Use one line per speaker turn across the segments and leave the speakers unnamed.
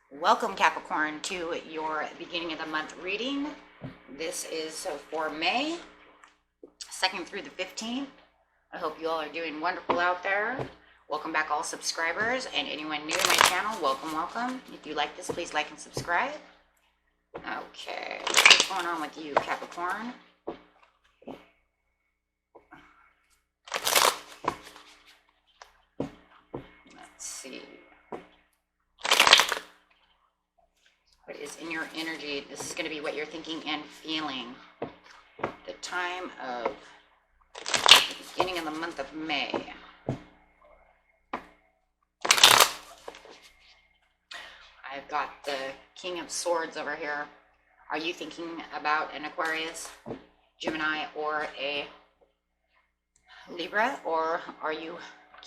Welcome, Capricorn, to your beginning of the month reading. This is for May 2nd through the 15th. I hope you all are doing wonderful out there. Welcome back, all subscribers, and anyone new to my channel, welcome. If you like this, please like and subscribe. Okay, what's going on with you, Capricorn? Let's see. What is in your energy? This is going to be what you're thinking and feeling. The time of the beginning of the month of May. I've got the King of Swords over here. Are you thinking about an Aquarius, Gemini, or a Libra? Or are you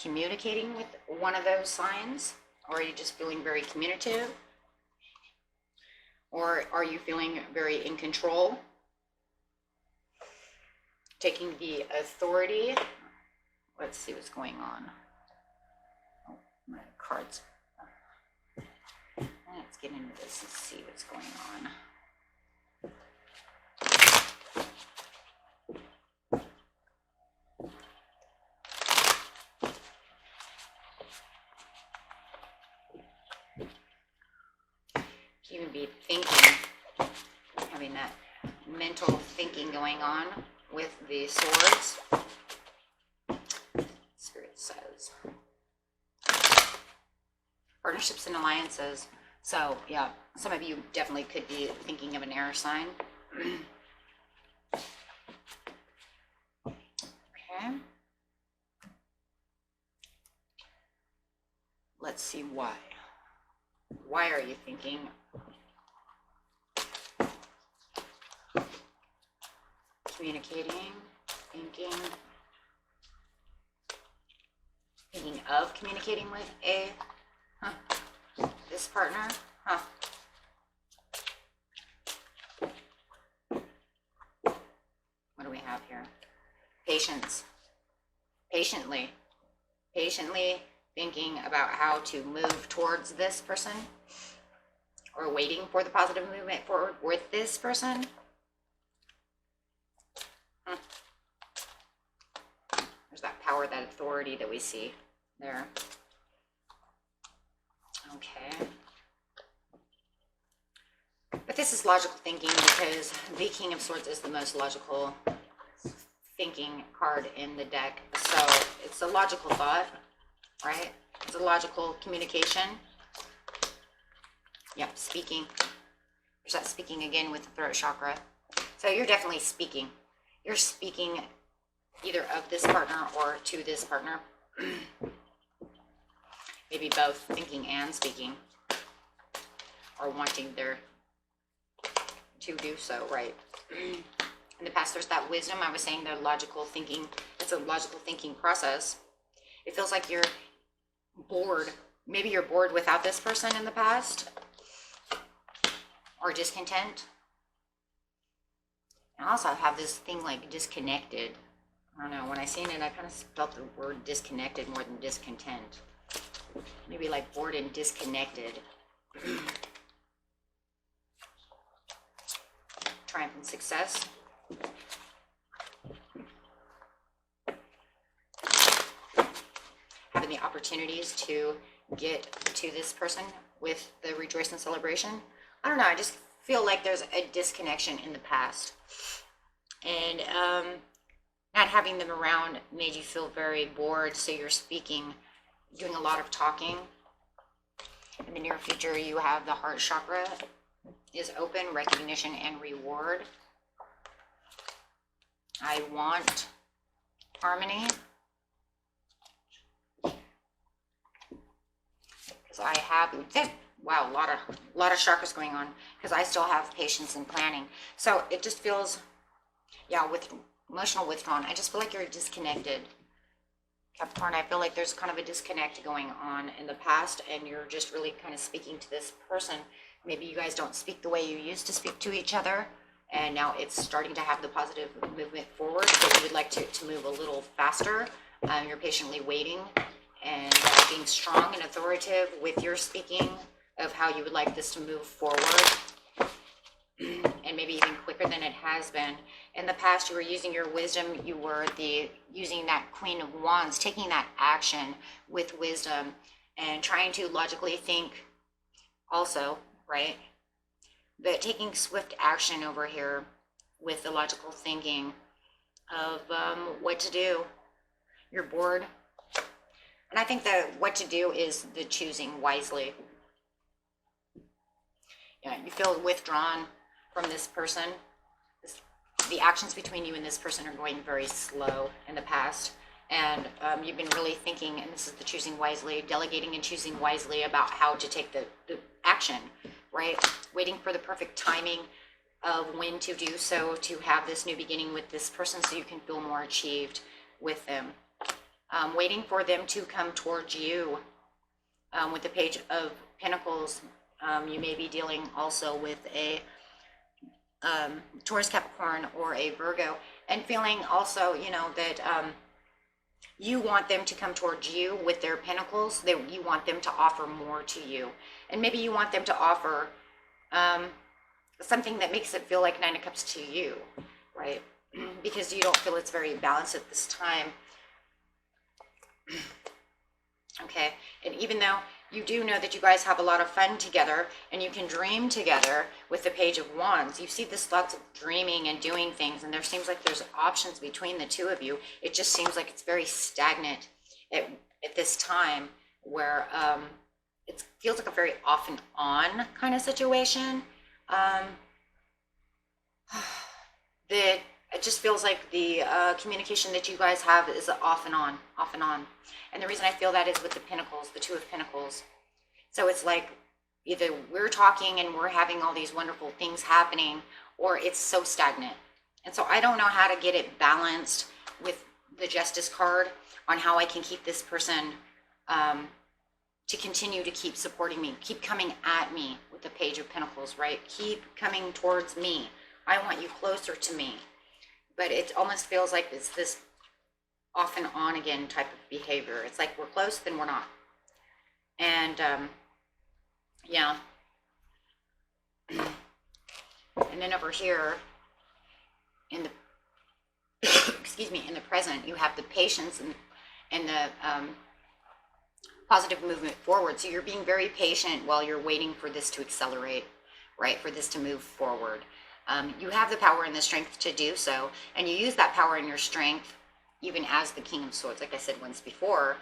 communicating with one of those signs? Or are you just feeling very communicative? Or are you feeling very in control? Taking the authority. Let's see what's going on. Oh, my cards. Let's get into this and see what's going on. You would be thinking, having that mental thinking going on with the swords. Spirit says partnerships and alliances. So yeah, some of you definitely could be thinking of an air sign. Okay. Let's see why. Why are you thinking? Communicating, thinking of communicating with a, this partner, What do we have here? Patience. Patiently thinking about how to move towards this person, or waiting for the positive movement forward with this person. There's that power, that authority that we see there. Okay. But this is logical thinking, because the King of Swords is the most logical thinking card in the deck. So it's a logical thought, right? It's a logical communication. Yep, speaking. There's that speaking again with the throat chakra. So you're definitely speaking. You're speaking either of this partner or to this partner. Maybe both, thinking and speaking, or wanting their to do so, right? In the past, there's that wisdom. I was saying the logical thinking. It's a logical thinking process. It feels like you're bored. Maybe you're bored without this person in the past, or discontent. I also have this thing like disconnected. I don't know, when I seen it, I kind of felt the word disconnected more than discontent. Maybe like bored and disconnected. Triumph and success. Having the opportunities to get to this person with the rejoice and celebration. I don't know, I just feel like there's a disconnection in the past. And not having them around made you feel very bored, so you're speaking, doing a lot of talking. In the near future, you have the heart chakra is open, recognition and reward. I want harmony. Because I have, wow, a lot of chakras going on, because I still have patience and planning. So it just feels, yeah, with emotional withdrawn, I just feel like you're disconnected. Capricorn, I feel like there's kind of a disconnect going on in the past, and you're just really kind of speaking to this person. Maybe you guys don't speak the way you used to speak to each other, and now it's starting to have the positive movement forward, so you would like to move a little faster. You're patiently waiting and being strong and authoritative with your speaking of how you would like this to move forward, and maybe even quicker than it has been. In the past, you were using your wisdom, you were using that Queen of Wands, taking that action with wisdom and trying to logically think also, right? But taking swift action over here with the logical thinking of what to do. You're bored. And I think that what to do is the choosing wisely. Yeah, you feel withdrawn from this person. The actions between you and this person are going very slow in the past. And you've been really thinking, and this is the choosing wisely, delegating and choosing wisely about how to take the action, right? Waiting for the perfect timing of when to do so, to have this new beginning with this person so you can feel more achieved with them. Waiting for them to come towards you. With the Page of Pentacles, you may be dealing also with a Taurus, Capricorn, or a Virgo, and feeling also, you know, that you want them to come towards you with their pentacles. You want them to offer more to you. And maybe you want them to offer something that makes it feel like Nine of Cups to you, right? Because you don't feel it's very balanced at this time. Okay, and even though you do know that you guys have a lot of fun together and you can dream together with the Page of Wands, you see this lots of dreaming and doing things, and there seems like there's options between the two of you. It just seems like it's very stagnant at this time, where it feels like a very off and on kind of situation. That it just feels like the communication that you guys have is off and on, off and on. And the reason I feel that is with the Pentacles, the Two of Pentacles. So it's like either we're talking and we're having all these wonderful things happening, or it's so stagnant. And so I don't know how to get it balanced with the Justice card on how I can keep this person to continue to keep supporting me, keep coming at me with the Page of Pentacles, right? Keep coming towards me. I want you closer to me. But it almost feels like it's this off and on again type of behavior. It's like we're close, then we're not. And yeah. And then over here in the excuse me, in the present, you have the patience and the positive movement forward. So you're being very patient while you're waiting for this to accelerate, right? For this to move forward. You have the power and the strength to do so, and you use that power and your strength, even as the King of Swords, like I said once before,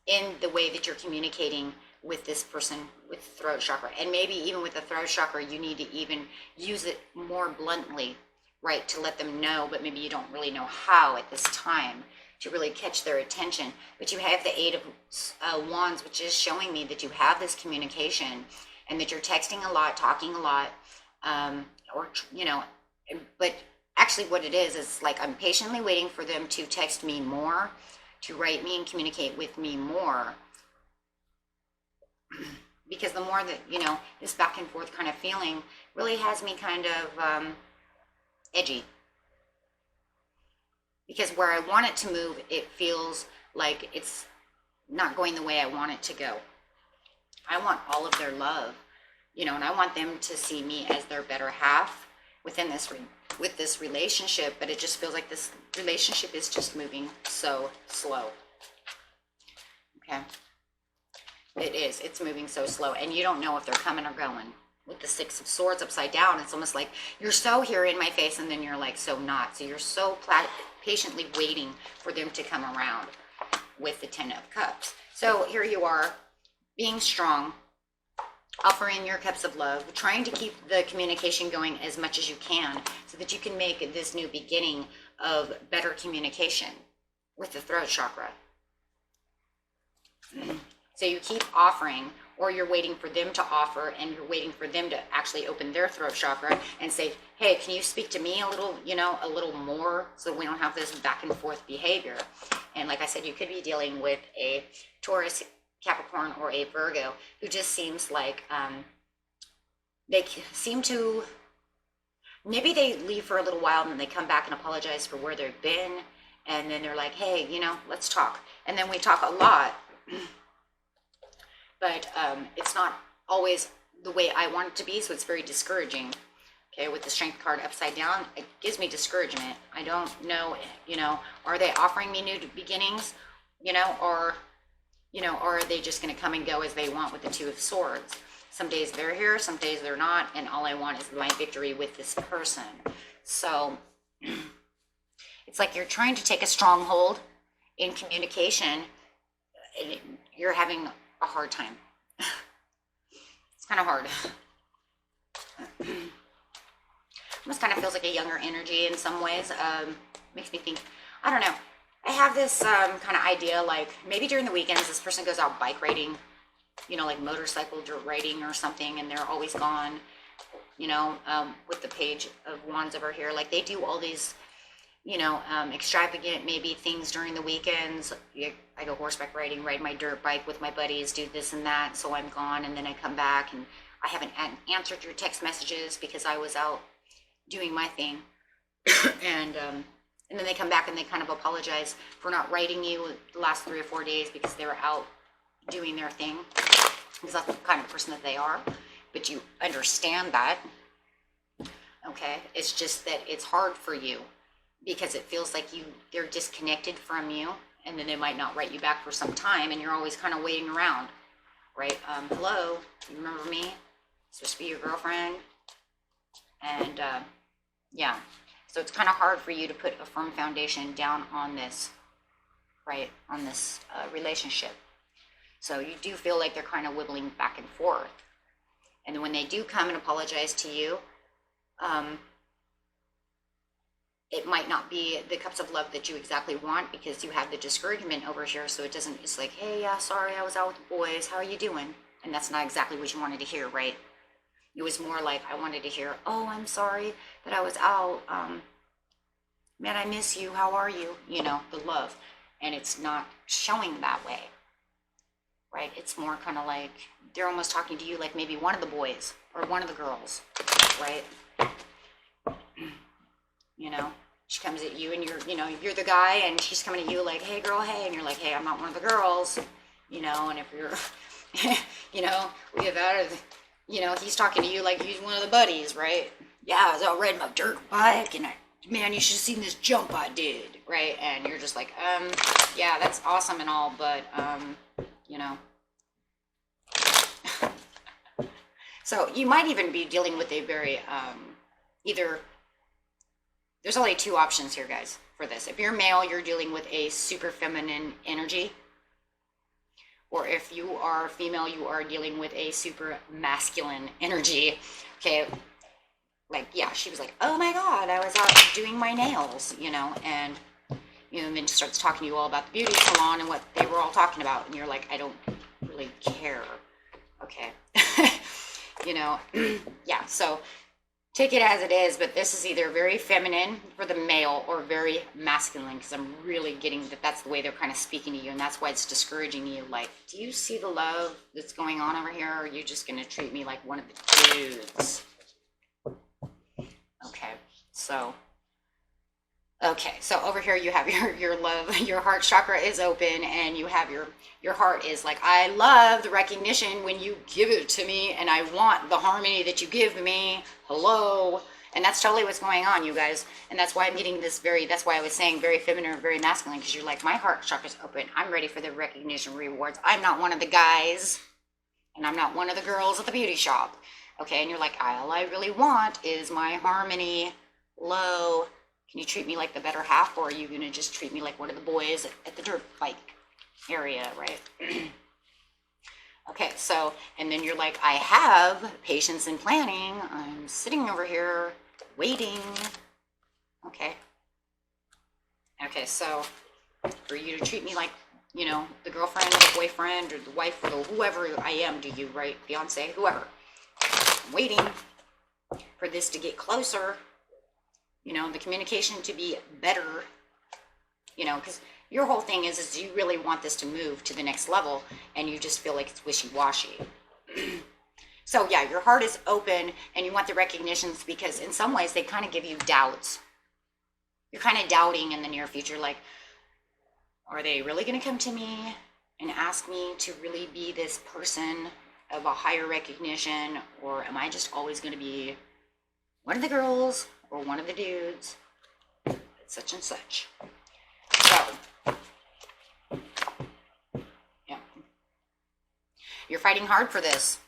in the way that you're communicating with this person with the throat chakra. And maybe even with the throat chakra, you need to even use it more bluntly, right, to let them know, but maybe you don't really know how at this time to really catch their attention. But you have the Eight of Wands, which is showing me that you have this communication and that you're texting a lot, talking a lot, or, you know, but actually what it is like I'm patiently waiting for them to text me more, to write me and communicate with me more. Because the more that, you know, this back and forth kind of feeling really has me kind of edgy. Because where I want it to move, it feels like it's not going the way I want it to go. I want all of their love, you know, and I want them to see me as their better half within this with this relationship, but it just feels like this relationship is just moving so slow. Okay. It is. It's moving so slow, and you don't know if they're coming or going. With the Six of Swords upside down, it's almost like you're so here in my face, and then you're like so not. So you're so patiently waiting for them to come around with the Ten of Cups. So here you are, being strong, offering your cups of love, trying to keep the communication going as much as you can so that you can make this new beginning of better communication with the throat chakra. So you keep offering, or you're waiting for them to offer, and you're waiting for them to actually open their throat chakra and say, hey, can you speak to me a little, you know, a little more, so we don't have this back and forth behavior. And like I said, you could be dealing with a Taurus, Capricorn, or a Virgo who just seems like they seem to, maybe they leave for a little while and then they come back and apologize for where they've been, and then they're like, hey, you know, let's talk. And then we talk a lot, but it's not always the way I want it to be, so it's very discouraging. Okay, with the strength card upside down, it gives me discouragement. I don't know, are they offering me new beginnings, or are they just going to come and go as they want with the Two of Swords? Some days they're here, some days they're not, and all I want is my victory with this person. So it's like you're trying to take a stronghold in communication, and you're having a hard time. It's kind of hard. Almost kind of feels like a younger energy in some ways. Makes me think, I don't know. I have this kind of idea, like maybe during the weekends, this person goes out bike riding, like motorcycle riding or something, and they're always gone, with the Page of Wands over here. Like they do all these, extravagant maybe things during the weekends. I go horseback riding, ride my dirt bike with my buddies, do this and that, so I'm gone, and then I come back and I haven't answered your text messages because I was out doing my thing. And then they come back and they kind of apologize for not writing you the last 3 or 4 days because they were out doing their thing, because that's the kind of person that they are. But you understand that, okay? It's just that it's hard for you because it feels like they're disconnected from you, and then they might not write you back for some time, and you're always kind of waiting around, right? Hello, you remember me? Supposed to be your girlfriend. And yeah, so it's kind of hard for you to put a firm foundation down on this, right, on this relationship. So you do feel like they're kind of wibbling back and forth. And then when they do come and apologize to you, it might not be the cups of love that you exactly want, because you have the discouragement over here. So it's like, hey, yeah, sorry, I was out with the boys. How are you doing? And that's not exactly what you wanted to hear, right? It was more like, I wanted to hear, oh, I'm sorry that I was out. Man, I miss you. How are you? The love. And it's not showing that way, right? It's more kind of like they're almost talking to you like maybe one of the boys or one of the girls, right? She comes at you and you're the guy, and she's coming at you like, hey, girl, hey. And you're like, hey, I'm not one of the girls, and if you're, we have out of, he's talking to you like he's one of the buddies, right? Yeah, I was out riding my dirt bike, and man, you should have seen this jump I did, right? And you're just like, yeah, that's awesome and all, but, So you might even be dealing with a very, either, there's only 2 options here, guys, for this. If you're male, you're dealing with a super feminine energy. Or if you are female, you are dealing with a super masculine energy. Okay, like, yeah, she was like, oh my God, I was out doing my nails, and, and then starts talking to you all about the beauty salon and what they were all talking about. And you're like, I don't really care. Okay. Yeah, so take it as it is, but this is either very feminine for the male or very masculine, because I'm really getting that that's the way they're kind of speaking to you, and that's why it's discouraging you. Like, do you see the love that's going on over here, or are you just going to treat me like one of the dudes? Okay, so over here you have your love, your heart chakra is open, and you have your heart is like, I love the recognition when you give it to me, and I want the harmony that you give me. Hello. And that's totally what's going on, you guys. And that's why I'm getting this that's why I was saying very feminine or very masculine, because you're like, my heart chakra's open. I'm ready for the recognition rewards. I'm not one of the guys, and I'm not one of the girls at the beauty shop. Okay, and you're like, all I really want is my harmony. Low. Can you treat me like the better half, or are you going to just treat me like one of the boys at the dirt bike area, right? Okay, so, and then you're like, I have patience and planning. I'm sitting over here waiting. Okay. Okay, so for you to treat me like, the girlfriend or the boyfriend or the wife or the whoever I am to you, right? Fiance, whoever. I'm waiting for this to get closer. The communication to be better, because your whole thing is you really want this to move to the next level, and you just feel like it's wishy-washy. So yeah, your heart is open, and you want the recognitions, because in some ways they kind of give you doubts. You're kind of doubting in the near future, like, are they really going to come to me and ask me to really be this person of a higher recognition, or am I just always going to be one of the girls or one of the dudes, such and such. So, yeah, you're fighting hard for this.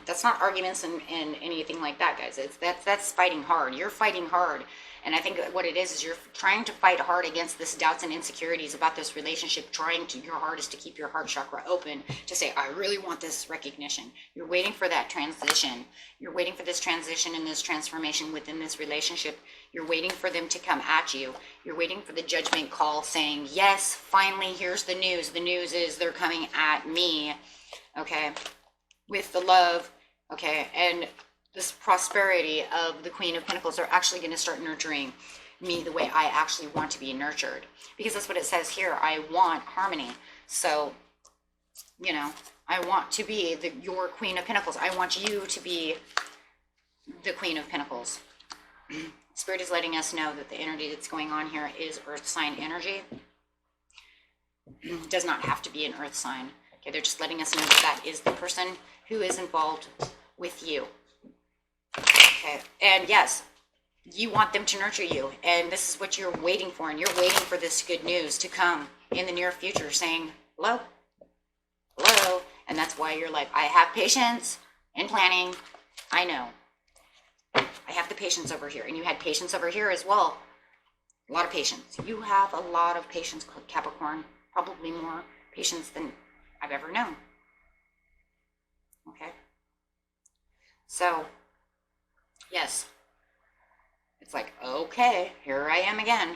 That's not arguments and anything like that, guys. That's fighting hard. You're fighting hard. And I think what it is you're trying to fight hard against this doubts and insecurities about this relationship, your hardest to keep your heart chakra open, to say, I really want this recognition. You're waiting for that transition. You're waiting for this transition and this transformation within this relationship. You're waiting for them to come at you. You're waiting for the judgment call saying, yes, finally, here's the news. The news is they're coming at me, okay, with the love, okay, and this prosperity of the Queen of Pentacles. Are actually going to start nurturing me the way I actually want to be nurtured, because that's what it says here. I want harmony. So, you know, I want to be your Queen of Pentacles. I want you to be the Queen of Pentacles. Spirit is letting us know that the energy that's going on here is earth sign energy. It does not have to be an earth sign. Okay, they're just letting us know that is the person who is involved with you. Okay, and yes, you want them to nurture you, and this is what you're waiting for, and you're waiting for this good news to come in the near future saying, hello, hello, and that's why you're like, I have patience and planning. I know. I have the patience over here, and you had patience over here as well. A lot of patience. You have a lot of patience, Capricorn, probably more patience than I've ever known. Okay? So, yes, it's like, okay, here I am again,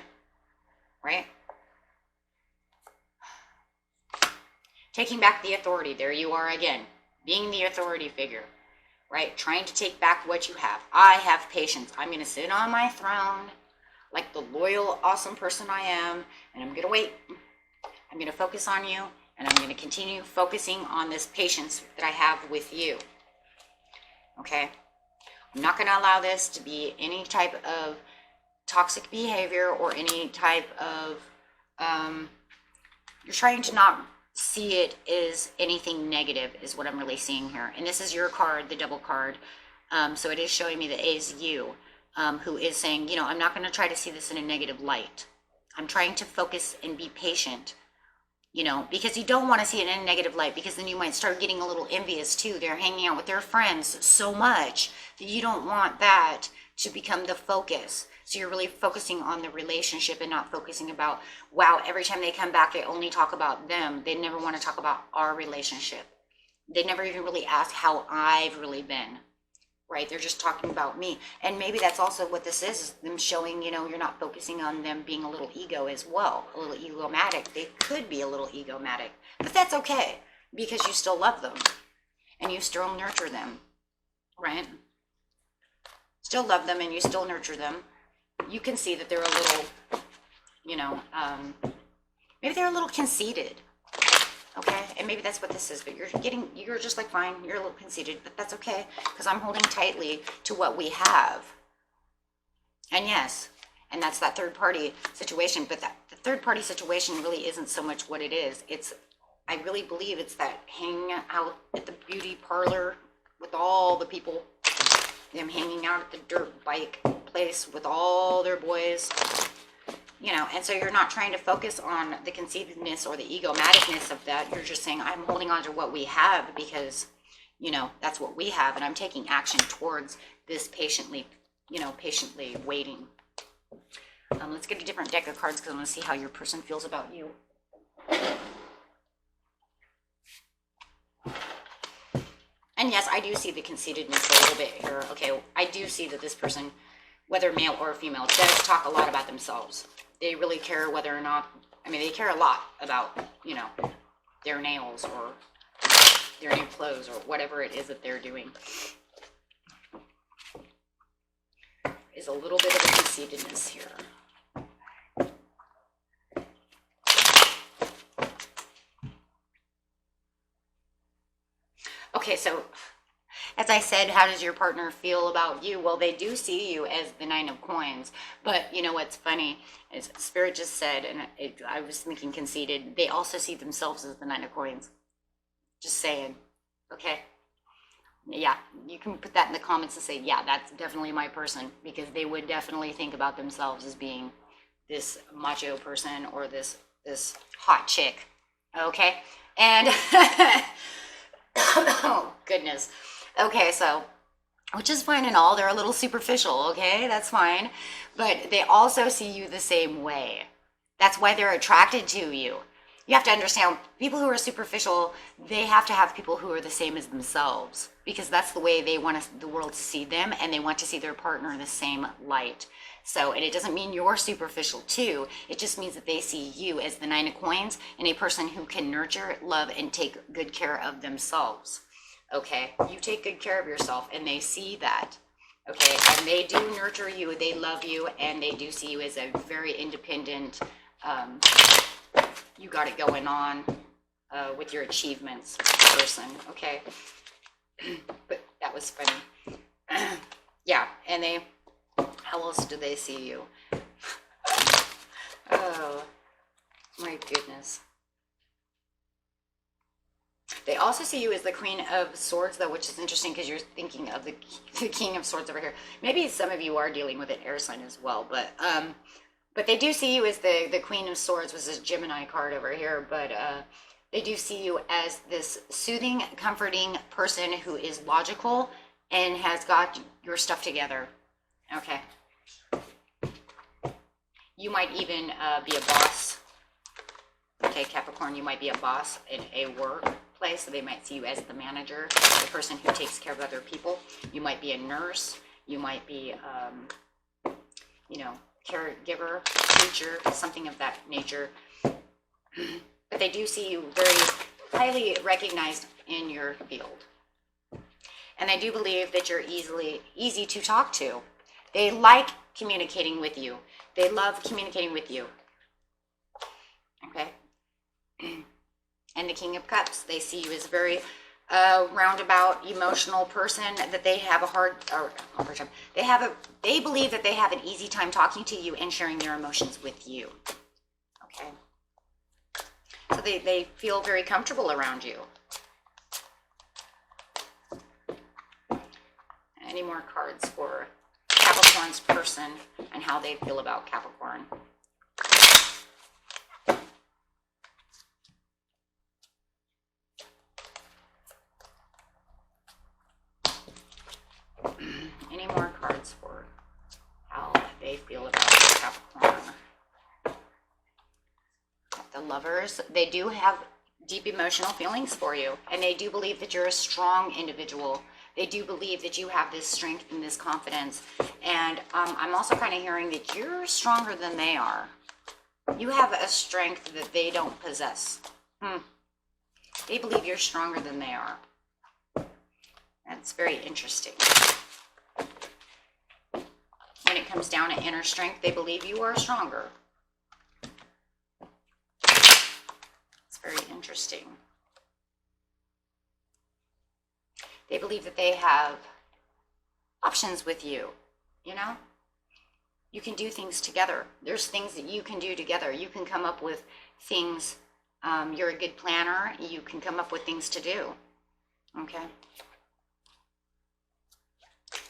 right? Taking back the authority, there you are again, being the authority figure, right? Trying to take back what you have. I have patience. I'm going to sit on my throne like the loyal, awesome person I am, and I'm going to wait. I'm going to focus on you, and I'm going to continue focusing on this patience that I have with you, okay? I'm not going to allow this to be any type of toxic behavior or any type of, you're trying to not see it as anything negative is what I'm really seeing here. And this is your card, the double card. So it is showing me that it is you who is saying, you know, I'm not going to try to see this in a negative light. I'm trying to focus and be patient, you know, because you don't want to see it in a negative light, because then you might start getting a little envious too. They're hanging out with their friends so much that you don't want that to become the focus. So you're really focusing on the relationship and not focusing about, wow, every time they come back, they only talk about them. They never want to talk about our relationship. They never even really ask how I've really been, right? They're just talking about me. And maybe that's also what this is them showing, you know, you're not focusing on them being a little ego as well, a little egomatic. They could be a little egomatic, but that's okay, because you still love them and you still nurture them, right? Still love them and you still nurture them. You can see that they're a little, you know, maybe they're a little conceited, okay? And maybe that's what this is, but you're just like, fine, you're a little conceited, but that's okay, because I'm holding tightly to what we have. And yes, and that's that third party situation, but the third party situation really isn't so much what it is. I really believe it's that hanging out at the beauty parlor with all the people, them hanging out at the dirt bike place with all their boys, you know. And so you're not trying to focus on the conceitedness or the egomaticness of that. You're just saying, I'm holding on to what we have because, you know, that's what we have, and I'm taking action towards this patiently, you know, patiently waiting. Let's get a different deck of cards, because I want to see how your person feels about you. And yes, I do see the conceitedness a little bit here. Okay, I do see that this person, whether male or female, does talk a lot about themselves. They really care whether or not, I mean, they care a lot about, you know, their nails or their new clothes or whatever it is that they're doing. Is a little bit of a conceitedness here. Okay, so as I said, how does your partner feel about you? Well, they do see you as the Nine of Coins, but you know what's funny is Spirit just said, and I was thinking conceited, they also see themselves as the Nine of Coins. Just saying, okay? Yeah, you can put that in the comments and say, yeah, that's definitely my person, because they would definitely think about themselves as being this macho person or this hot chick. Okay, and oh goodness. Okay, so which is fine and all. They're a little superficial. Okay, that's fine, but they also see you the same way. That's why they're attracted to you. You have to understand, people who are superficial, they have to have people who are the same as themselves, because that's the way they want the world to see them, and they want to see their partner in the same light. So, and it doesn't mean you're superficial too. It just means that they see you as the Nine of Coins and a person who can nurture, love, and take good care of themselves. Okay, you take good care of yourself, and they see that. Okay, and they do nurture you, they love you, and they do see you as a very independent, you got it going on with your achievements person. Okay, but that was funny. Yeah, and they, how else do they see you? Oh my goodness. They also see you as the Queen of Swords, though, which is interesting because you're thinking of the King of Swords over here. Maybe some of you are dealing with an air sign as well, but they do see you as the Queen of Swords, was this Gemini card over here, but they do see you as this soothing, comforting person who is logical and has got your stuff together. Okay. You might even be a boss. Okay, Capricorn, you might be a boss in a workplace, so they might see you as the manager, the person who takes care of other people. You might be a nurse. You might be, you know, caregiver, teacher, something of that nature. But they do see you very highly recognized in your field. And I do believe that you're easy to talk to. They like communicating with you. They love communicating with you. Okay. And the King of Cups, they see you as very roundabout, emotional person, that they have a hard time. They believe that they have an easy time talking to you and sharing their emotions with you. Okay. So they feel very comfortable around you. Any more cards for Capricorn's person and how they feel about Capricorn? Any more cards for how they feel about Capricorn? The Lovers, they do have deep emotional feelings for you, and they do believe that you're a strong individual. They do believe that you have this strength and this confidence, and I'm also kind of hearing that you're stronger than they are. You have a strength that they don't possess. They believe you're stronger than they are. That's very interesting. When it comes down to inner strength, they believe you are stronger. It's very interesting. They believe that they have options with you, you know? You can do things together. There's things that you can do together. You can come up with things. You're a good planner. You can come up with things to do. Okay?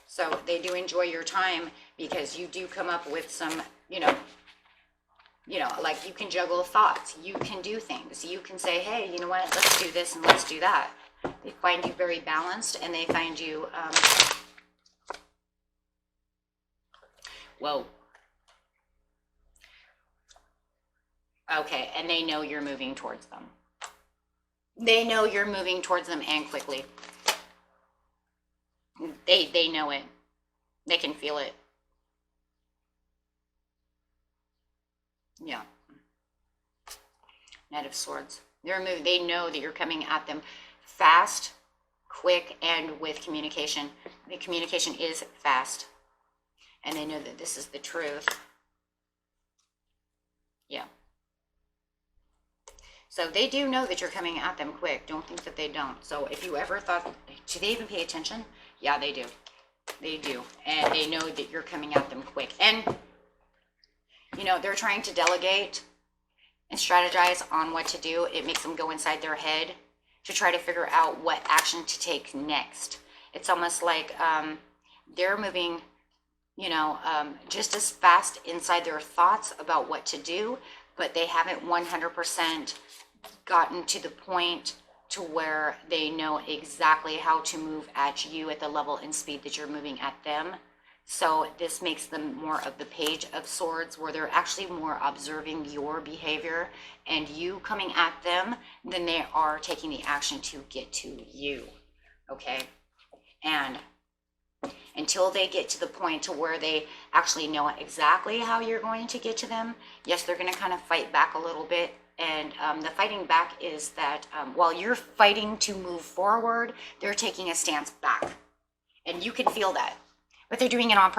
So they do enjoy your time because you do come up with some, you know, like you can juggle thoughts. You can do things. You can say, hey, you know what? Let's do this and let's do that. They find you very balanced, and they find you, whoa. Okay, and they know you're moving towards them. They know you're moving towards them, and quickly. They know it. They can feel it. Yeah. Knight of Swords. They're moving. They know that you're coming at them fast, quick, and with communication. The communication is fast, and they know that this is the truth. Yeah. So they do know that you're coming at them quick. Don't think that they don't. So if you ever thought, do they even pay attention? Yeah, they do. They do. And they know that you're coming at them quick. And, you know, they're trying to delegate and strategize on what to do. It makes them go inside their head to try to figure out what action to take next. It's almost like they're moving, just as fast inside their thoughts about what to do, but they haven't 100% gotten to the point to where they know exactly how to move at you at the level and speed that you're moving at them. So this makes them more of the Page of Swords, where they're actually more observing your behavior and you coming at them than they are taking the action to get to you. Okay? And until they get to the point to where they actually know exactly how you're going to get to them, yes, they're going to kind of fight back a little bit. And the fighting back is that while you're fighting to move forward, they're taking a stance back. And you can feel that. But they're doing it on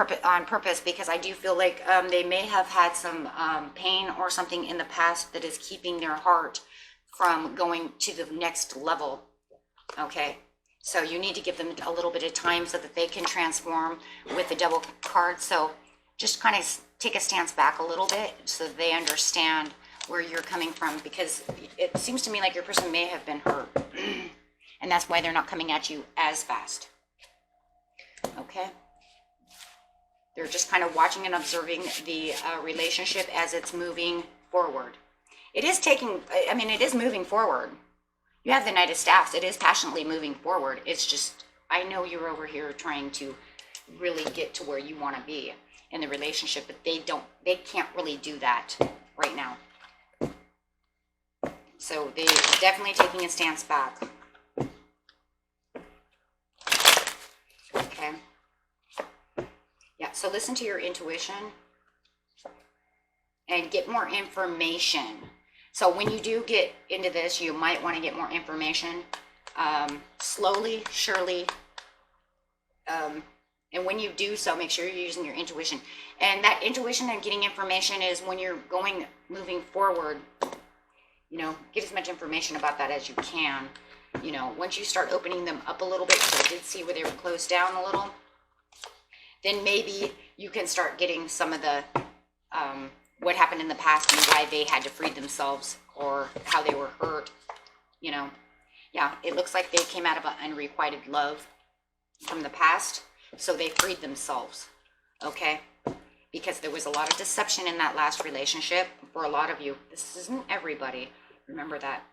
purpose, because I do feel like they may have had some pain or something in the past that is keeping their heart from going to the next level. Okay? So you need to give them a little bit of time so that they can transform with the Devil card. So just kind of take a stance back a little bit so that they understand where you're coming from, because it seems to me like your person may have been hurt. And that's why they're not coming at you as fast. Okay? They're just kind of watching and observing the relationship as it's moving forward. It is moving forward. You have the Knight of Staffs. It is passionately moving forward. It's just, I know you're over here trying to really get to where you want to be in the relationship, but they can't really do that right now. So they're definitely taking a stance back. Okay. Yeah, so listen to your intuition and get more information. So when you do get into this, you might want to get more information slowly, surely. And when you do so, make sure you're using your intuition. And that intuition and getting information is when you're moving forward, get as much information about that as you can. Once you start opening them up a little bit, so I did see where they were closed down a little, then maybe you can start getting some of the what happened in the past and why they had to free themselves or how they were hurt. Yeah, it looks like they came out of an unrequited love from the past, so they freed themselves. Okay, because there was a lot of deception in that last relationship for a lot of you. This isn't everybody, remember that.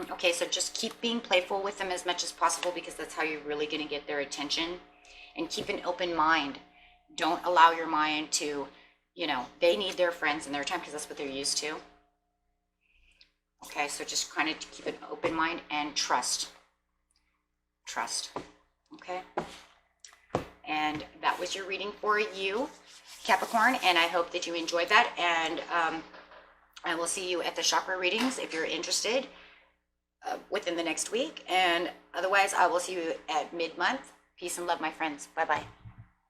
Okay, so just keep being playful with them as much as possible, because that's how you're really going to get their attention. And keep an open mind. Don't allow your mind to, they need their friends and their time, because that's what they're used to. Okay, so just kind of keep an open mind and trust. Trust. Okay? And that was your reading for you, Capricorn, and I hope that you enjoyed that. And I will see you at the chakra readings if you're interested within the next week. And otherwise, I will see you at mid-month. Peace and love, my friends. Bye-bye.